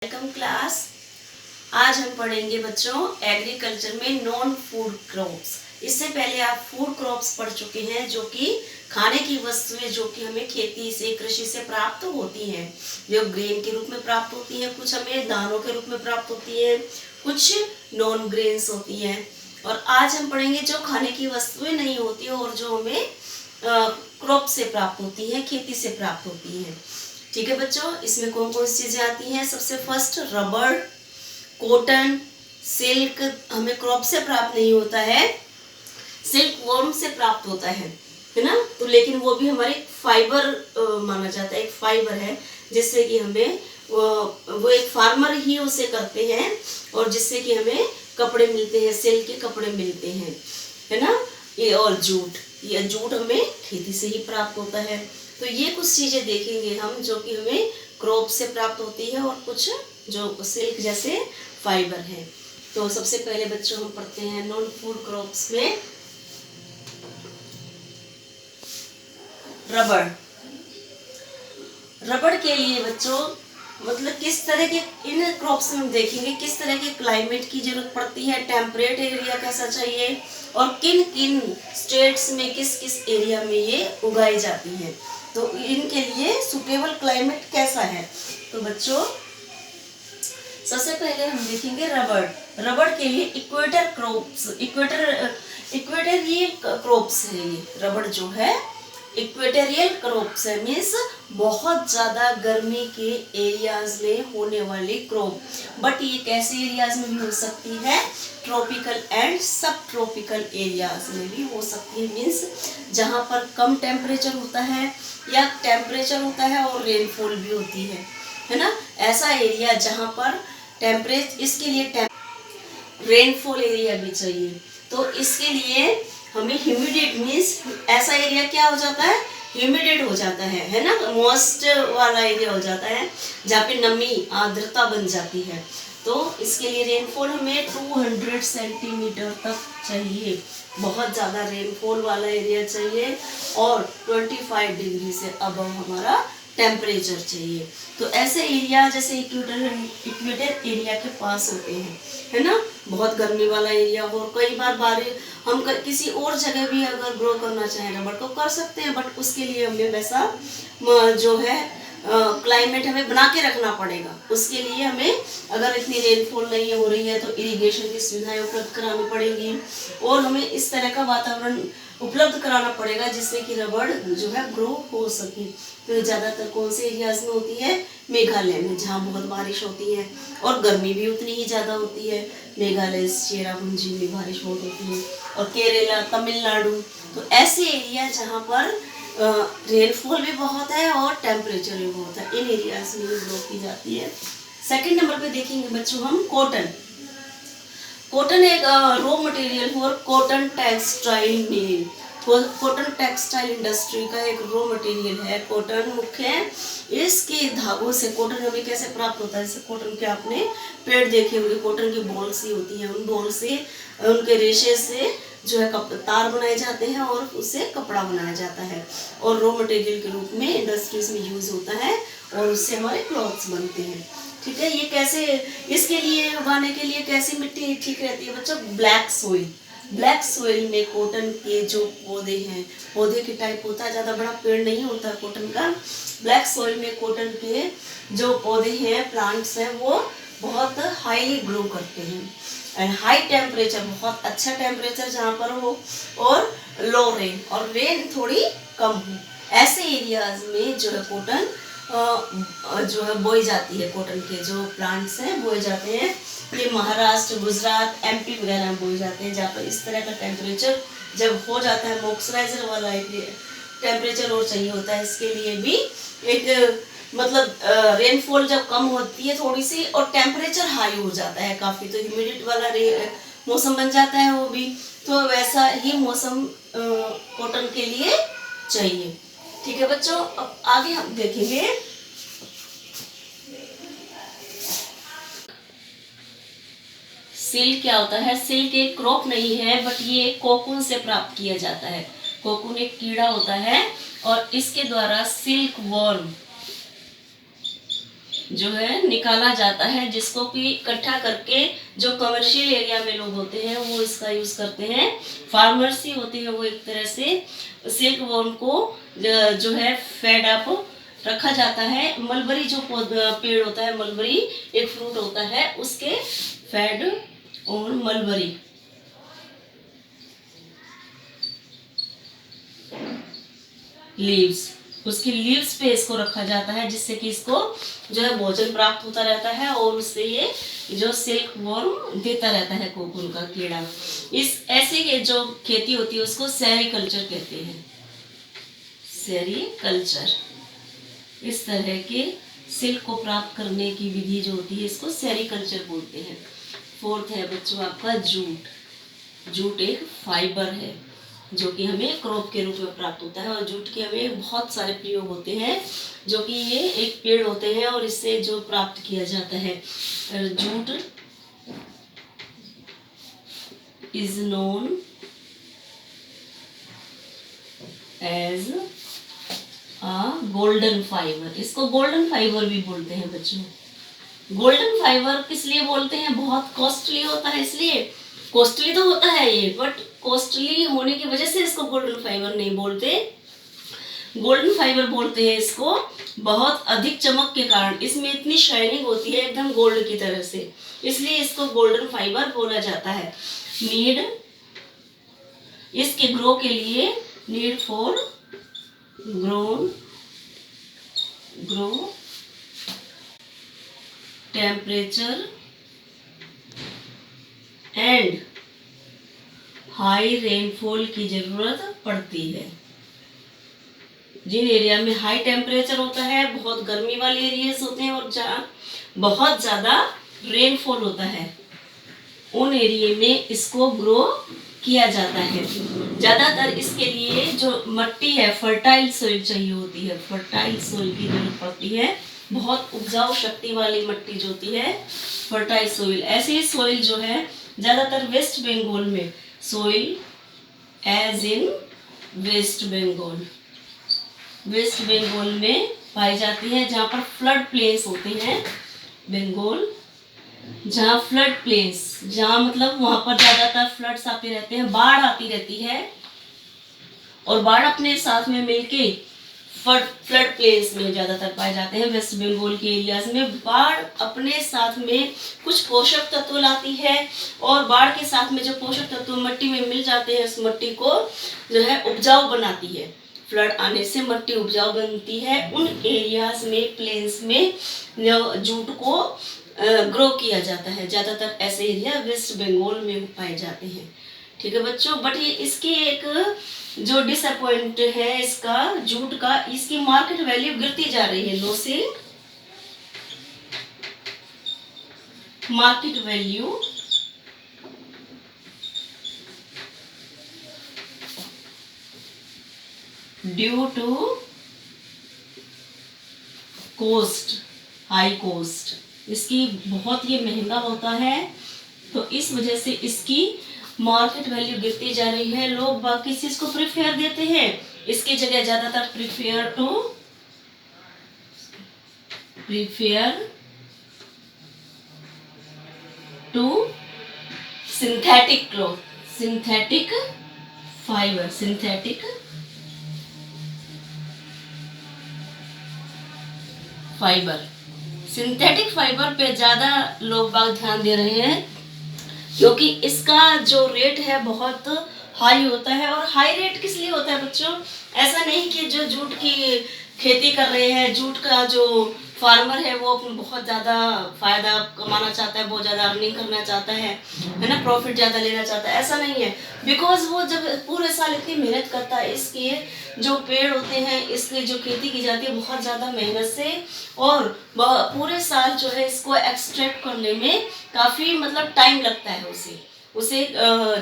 Welcome class. आज हम पढ़ेंगे बच्चों एग्रीकल्चर में नॉन फूड क्रॉप्स। इससे पहले आप फूड क्रॉप्स पढ़ चुके हैं जो कि खाने की वस्तुएं जो कि हमें खेती से कृषि से प्राप्त होती हैं, जो ग्रेन के रूप में प्राप्त होती हैं, कुछ हमें दानों के रूप में प्राप्त होती है, कुछ नॉन ग्रेन्स होती हैं। और आज हम पढ़ेंगे जो खाने की वस्तुएं नहीं होती और जो हमें क्रॉप से प्राप्त होती है, खेती से प्राप्त होती है। ठीक है बच्चों, इसमें कौन कौन सी चीजें आती हैं? सबसे फर्स्ट रबर, कॉटन, सिल्क हमें क्रॉप से प्राप्त नहीं होता है, सिल्क वर्म से प्राप्त होता है ना। तो लेकिन वो भी हमारे फाइबर माना जाता है, एक फाइबर है जिससे कि हमें वो एक फार्मर ही उसे करते हैं और जिससे कि हमें कपड़े मिलते हैं, सिल्क के कपड़े मिलते हैं, है ना। ये और जूट, ये जूट हमें खेती से ही प्राप्त होता है। तो ये कुछ चीजें देखेंगे हम जो कि हमें क्रॉप से प्राप्त होती है और कुछ जो सिल्क जैसे फाइबर है। तो सबसे पहले बच्चों हम पढ़ते हैं नॉन फूड क्रॉप्स में रबर। रबर के लिए बच्चों मतलब किस तरह के इन क्रॉप्स में हम देखेंगे किस तरह के क्लाइमेट की जरूरत पड़ती है, टेम्परेट एरिया कैसा चाहिए और किन किन स्टेट्स में किस किस एरिया में ये उगाई जाती है, तो इनके लिए सुटेबल क्लाइमेट कैसा है। तो बच्चों सबसे पहले हम देखेंगे रबर। रबर के लिए इक्वेटर क्रॉप्स, इक्वेटरियल क्रॉप्स है ये रबर जो है, इक्वेटोरियल क्रॉप्स है, मीन्स बहुत ज्यादा गर्मी के एरियाज में होने वाली क्रॉप। बट ये कैसे एरियाज में भी हो सकती है? ट्रॉपिकल एंड सब ट्रॉपिकल एरियाज में भी हो सकती है, मीन्स जहाँ पर कम टेम्परेचर होता है या टेम्परेचर होता है और रेनफॉल भी होती है ना। ऐसा एरिया जहाँ पर टेम्परेचर, इसके लिए रेनफॉल एरिया भी चाहिए। तो इसके लिए हमें ह्यूमिडिट मीन्स ऐसा एरिया क्या हो जाता है, ह्यूमिडिट हो जाता है ना, मॉइस्ट वाला एरिया हो जाता है जहाँ पे नमी आर्द्रता बन जाती है। तो इसके लिए रेनफॉल हमें 200 सेंटीमीटर तक चाहिए, बहुत ज़्यादा रेनफॉल वाला एरिया चाहिए और 25 डिग्री से अबव हमारा टेम्परेचर चाहिए। तो ऐसे एरिया जैसे इक्वेटर एरिया के पास होते हैं, है ना, बहुत गर्मी वाला एरिया हो। कई बार बारिश हम किसी और जगह भी अगर ग्रो करना चाहें रबर तो कर सकते हैं, बट उसके लिए हमें वैसा जो है क्लाइमेट हमें बना के रखना पड़ेगा। उसके लिए हमें अगर इतनी रेनफॉल नहीं हो रही है तो इरिगेशन की सुविधाएं उपलब्ध करानी पड़ेगी और हमें इस तरह का वातावरण उपलब्ध कराना पड़ेगा जिससे कि रबर जो है ग्रो हो सके। तो ये ज़्यादातर कौन से एरियाज में होती है? मेघालय में, जहाँ बहुत बारिश होती है और गर्मी भी उतनी ही ज़्यादा होती है। मेघालय, चेरापूंजी में बारिश बहुत होती है और केरला, तमिलनाडु, तो ऐसे एरिया जहाँ पर रेनफॉल भी बहुत है और टेम्परेचर भी बहुत है, इन एरियाज में ग्रो की जाती है। सेकंड नंबर पे देखेंगे बच्चों हम कॉटन। कॉटन एक raw material for cotton textile mill, cotton textile industry का एक रॉ मटेरियल है कॉटन। मुख्य है इसके धागों से कॉटन हमें कैसे प्राप्त होता है? जैसे कॉटन के आपने पेड़ देखे होंगे, कॉटन की बॉल सी होती है, उन बॉल से उनके रेशे से जो है तार बनाए जाते हैं और उससे कपड़ा बनाया जाता है और रॉ मटेरियल के रूप में इंडस्ट्रीज में यूज होता है और उससे हमारे क्लॉथ्स बनते हैं। ठीक है, ये कैसे, इसके लिए उगाने के लिए कैसी मिट्टी ठीक रहती है बच्चों? Black soil. ब्लैक सोइल में कॉटन के जो पौधे हैं, पौधे के टाइप होता है, ज़्यादा बड़ा पेड़ नहीं होता कॉटन का। ब्लैक सोइल में कॉटन के जो पौधे हैं, प्लांट्स हैं, वो बहुत हाईली ग्रो करते हैं एंड हाई टेम्परेचर, बहुत अच्छा टेम्परेचर जहाँ पर हो और लो रेन, और रेन थोड़ी कम हो, ऐसे एरियाज में जो है कॉटन जो है बोई जाती है। कॉटन के जो प्लांट्स हैं बोए जाते हैं, ये महाराष्ट्र, गुजरात, एमपी वगैरह में बोए जाते हैं, जहाँ पर इस तरह का टेम्परेचर जब हो जाता है, मॉइस्चराइजर वाला एक टेम्परेचर और चाहिए होता है। इसके लिए भी एक मतलब रेनफॉल जब कम होती है थोड़ी सी और टेम्परेचर हाई हो जाता है काफ़ी, तो ह्यूमिडिटी वाला मौसम बन जाता है वो भी, तो वैसा ही मौसम कॉटन के लिए चाहिए। ठीक है बच्चों, अब आगे हम देखेंगे सिल्क क्या होता है। सिल्क एक क्रॉप नहीं है बट ये कोकून से प्राप्त किया जाता है। कोकून एक कीड़ा होता है और इसके द्वारा सिल्क वर्म जो है निकाला जाता है, जिसको कि इकट्ठा करके जो कमर्शियल एरिया में लोग होते हैं वो इसका यूज़ करते हैं। फार्मर्स ही होते हैं वो एक तरह से सिल्क वॉर्म को जो है फेड अप रखा जाता है। मलबरी जो पेड़ होता है, मलबरी एक फ्रूट होता है, उसके फेड और मलबरी लीव्स, उसकी लीव्स पे इसको रखा जाता है, जिससे कि इसको जो है भोजन प्राप्त होता रहता है और उससे ये जो सिल्क वॉर्म देता रहता है कोकून का कीड़ा। इस ऐसे के जो खेती होती है उसको सेरीकल्चर कहते हैं, सेरीकल्चर। इस तरह के सिल्क को प्राप्त करने की विधि जो होती है इसको सेरीकल्चर बोलते हैं। फोर्थ है बच्चों आपका जूट। जूट एक फाइबर है जो कि हमें क्रॉप के रूप में प्राप्त होता है, और जूट के हमें बहुत सारे प्रयोग होते हैं, जो कि ये एक पेड़ होते हैं और इससे जो प्राप्त किया जाता है। Jute is known as golden fibre. इसको गोल्डन फाइबर भी बोलते हैं बच्चों। गोल्डन फाइबर किस लिए बोलते हैं? बहुत कॉस्टली होता है, इसलिए। कॉस्टली तो होता है ये, बट कॉस्टली होने की वजह से इसको गोल्डन फाइबर नहीं बोलते। गोल्डन फाइबर बोलते हैं इसको बहुत अधिक चमक के कारण, इसमें इतनी शाइनिंग होती है एकदम गोल्ड की तरह से, इसलिए इसको गोल्डन फाइबर बोला जाता है। नीड, इसके ग्रो के लिए need for grow temperature and high rainfall की जरूरत पड़ती है। जिन एरिया में हाई टेम्परेचर होता है, बहुत गर्मी वाले एरियाज होते हैं और जहाँ बहुत ज़्यादा रेनफॉल होता है, उन एरिया में इसको ग्रो किया जाता है। ज़्यादातर इसके लिए जो मिट्टी है फर्टाइल सॉइल चाहिए होती है, फर्टाइल सॉइल की जरूरत पड़ती है। बहुत उपजाऊ शक्ति वाली मिट्टी जो होती है फर्टाइल सॉइल। ऐसी सॉइल जो है ज़्यादातर वेस्ट बंगाल में, soil as in West Bengal, West Bengal में पाई जाती है, जहाँ पर फ्लड प्लेन्स होते हैं। बंगाल जहाँ फ्लड प्लेन्स, जहाँ मतलब वहाँ पर ज़्यादातर फ्लड्स आते रहते हैं, बाढ़ आती रहती है, और बाढ़ अपने साथ में मिलके फ्लड प्लेन्स में ज़्यादातर पाए जाते हैं। वेस्ट बंगाल के एरियाज में बाढ़ अपने साथ में कुछ पोषक तत्व लाती है, और बाढ़ के साथ में जो पोषक तत्व मिट्टी में मिल जाते हैं उस मिट्टी को जो है उपजाऊ बनाती है। फ्लड आने से मिट्टी उपजाऊ बनती है। उन एरियाज में, प्लेन्स में जूट को ग्रो किया जाता है। ज़्यादातर ऐसे एरिया वेस्ट बंगाल में पाए जाते हैं। ठीक है बच्चों, बट ये इसकी एक जो डिसअपॉइंट है इसका जूट का, इसकी मार्केट वैल्यू गिरती जा रही है। लो से market value due to cost, high cost, इसकी बहुत ये महंगा होता है, तो इस वजह से इसकी मार्केट वैल्यू गिरती जा रही है। लोग बाकी चीज को प्रिफेयर देते हैं, इसकी जगह ज्यादातर prefer to synthetic cloth, synthetic fibre, synthetic fibre, synthetic fibre पे ज्यादा लोग बाग ध्यान दे रहे हैं, क्योंकि इसका जो रेट है बहुत हाई होता है। और हाई रेट किस लिए होता है बच्चों? ऐसा नहीं कि जो जूट की खेती कर रहे हैं, जूट का जो फार्मर है वो बहुत ज़्यादा फायदा कमाना चाहता है, बहुत ज़्यादा अर्निंग करना चाहता है ना, प्रॉफिट ज़्यादा लेना चाहता है, ऐसा नहीं है। बिकॉज वो जब पूरे साल इतनी मेहनत करता है, इसके जो पेड़ होते हैं, इसकी जो खेती की जाती है बहुत ज़्यादा मेहनत से, और पूरे साल जो है इसको एक्सट्रैक्ट करने में काफ़ी मतलब टाइम लगता है उसे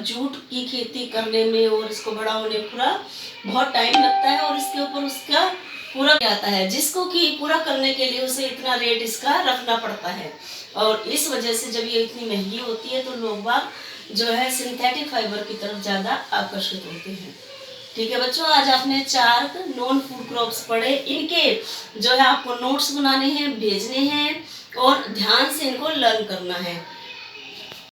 जूट की खेती करने में, और इसको बड़ा होने पूरा बहुत टाइम लगता है, और इसके ऊपर उसका पूरा आता है, जिसको कि पूरा करने के लिए उसे इतना रेट इसका रखना पड़ता है। और इस वजह से जब ये इतनी महंगी होती है तो लोग बाग जो है सिंथेटिक फाइबर की तरफ ज़्यादा आकर्षित होते हैं। ठीक है बच्चों, आज आपने 4 नॉन फूड क्रॉप्स पढ़े। इनके जो है आपको नोट्स बनाने हैं, भेजने हैं और ध्यान से इनको लर्न करना है।